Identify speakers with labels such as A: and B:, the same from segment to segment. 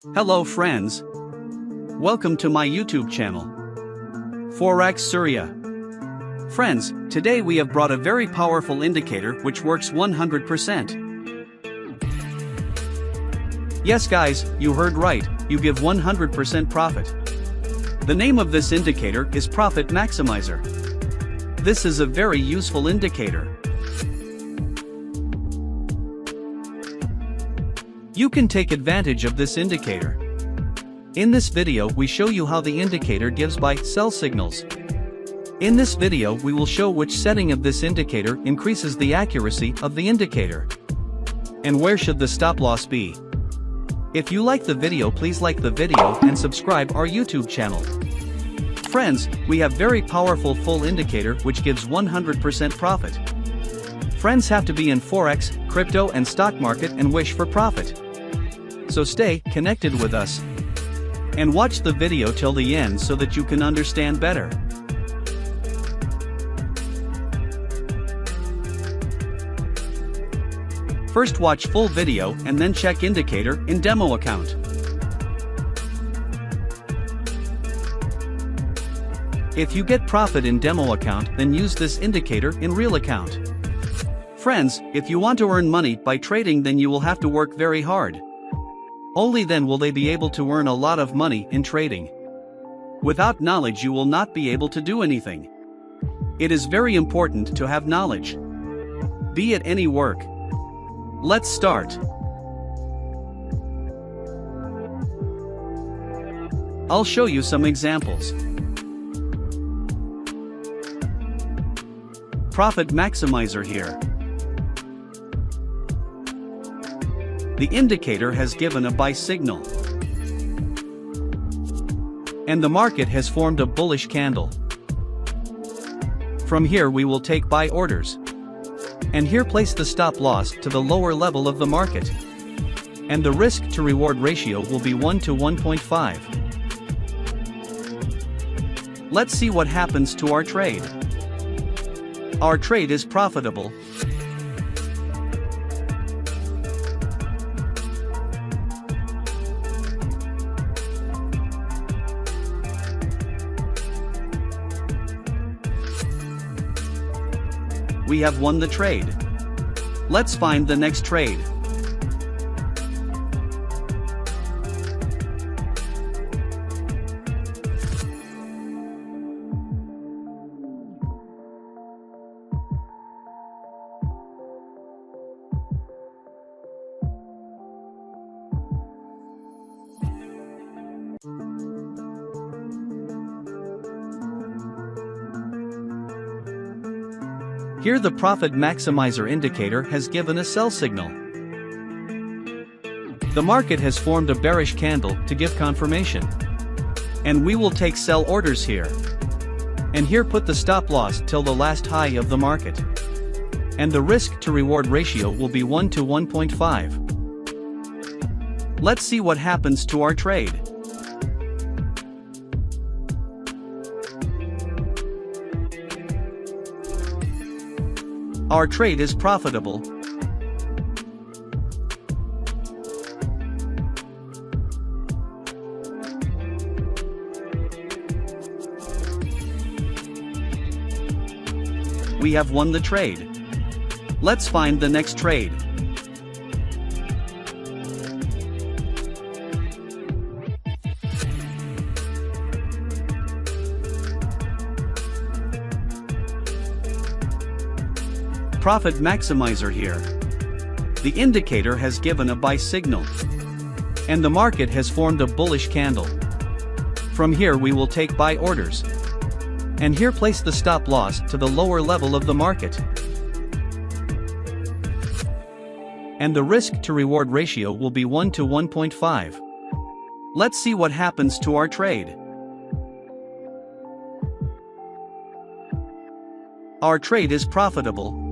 A: Hello friends. Welcome to my YouTube channel, Forex Surya. Friends, today we have brought a very powerful indicator which works 100%. Yes guys, you heard right, you give 100% profit. The name of this indicator is Profit Maximizer. This is a very useful indicator. You can take advantage of this indicator. In this video we show you how the indicator gives buy, sell signals. In this video we will show which setting of this indicator increases the accuracy of the indicator. And where should the stop loss be? If you like the video, please like the video and subscribe our YouTube channel. Friends, we have very powerful full indicator which gives 100% profit. Friends have to be in Forex, crypto and stock market and wish for profit. So stay connected with us and watch the video till the end so that you can understand better. First watch full video and then check indicator in demo account. If you get profit in demo account, then use this indicator in real account. Friends, if you want to earn money by trading, then you will have to work very hard. Only then will they be able to earn a lot of money in trading. Without knowledge you will not be able to do anything. It is very important to have knowledge. Be it any work. Let's start. I'll show you some examples. Profit Maximizer here. The indicator has given a buy signal. And the market has formed a bullish candle. From here we will take buy orders. And here place the stop loss to the lower level of the market. And the risk to reward ratio will be 1 to 1.5. Let's see what happens to our trade. Our trade is profitable. We have won the trade. Let's find the next trade. Here the Profit Maximizer indicator has given a sell signal. The market has formed a bearish candle to give confirmation. And we will take sell orders here. And here put the stop loss till the last high of the market. And the risk to reward ratio will be 1 to 1.5. Let's see what happens to our trade. Our trade is profitable. We have won the trade. Let's find the next trade. Profit Maximizer here. The indicator has given a buy signal. And the market has formed a bullish candle. From here we will take buy orders. And here place the stop loss to the lower level of the market. And the risk to reward ratio will be 1 to 1.5. Let's see what happens to our trade. Our trade is profitable.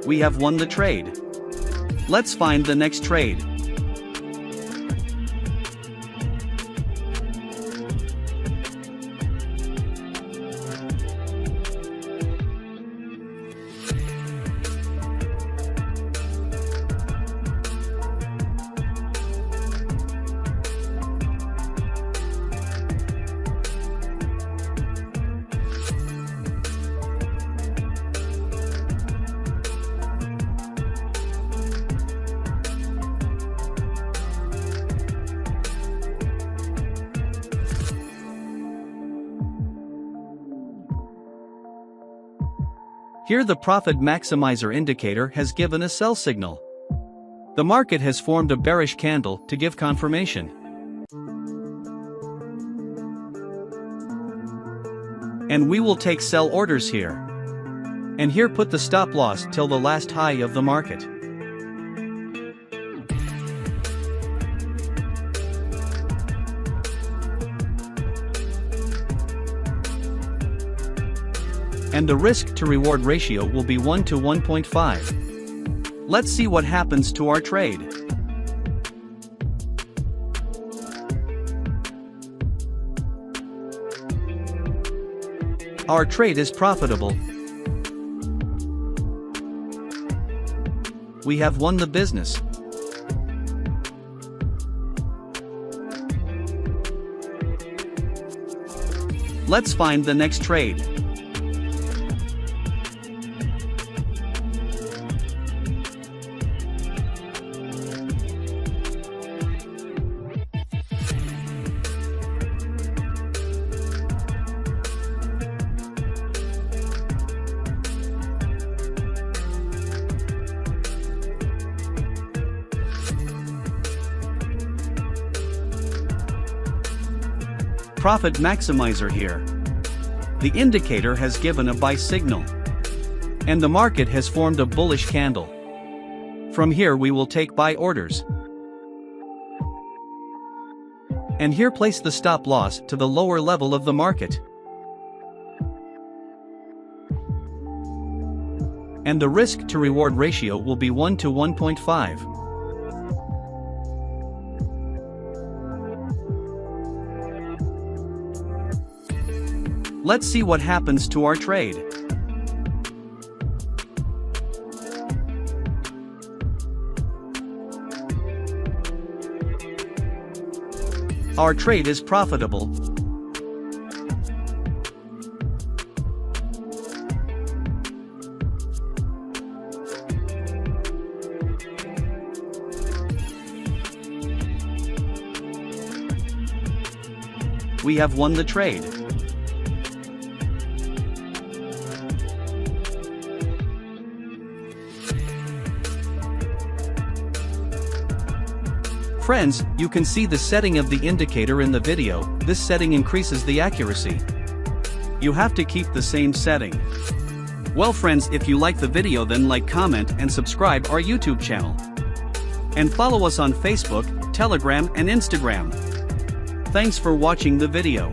A: We have won the trade. Let's find the next trade. Here the profit maximizer indicator has given a sell signal. The market has formed a bearish candle to give confirmation. And we will take sell orders here. And here put the stop loss till the last high of the market. And the risk to reward ratio will be 1 to 1.5. Let's see what happens to our trade. Our trade is profitable. We have won the business. Let's find the next trade. Profit maximizer here. The indicator has given a buy signal. And the market has formed a bullish candle. From here we will take buy orders. And here place the stop loss to the lower level of the market. And the risk to reward ratio will be 1 to 1.5. Let's see what happens to our trade. Our trade is profitable. We have won the trade. Friends, you can see the setting of the indicator in the video. This setting increases the accuracy. You have to keep the same setting. Well friends, if you like the video then like, comment and subscribe our YouTube channel. And follow us on Facebook, Telegram and Instagram. Thanks for watching the video.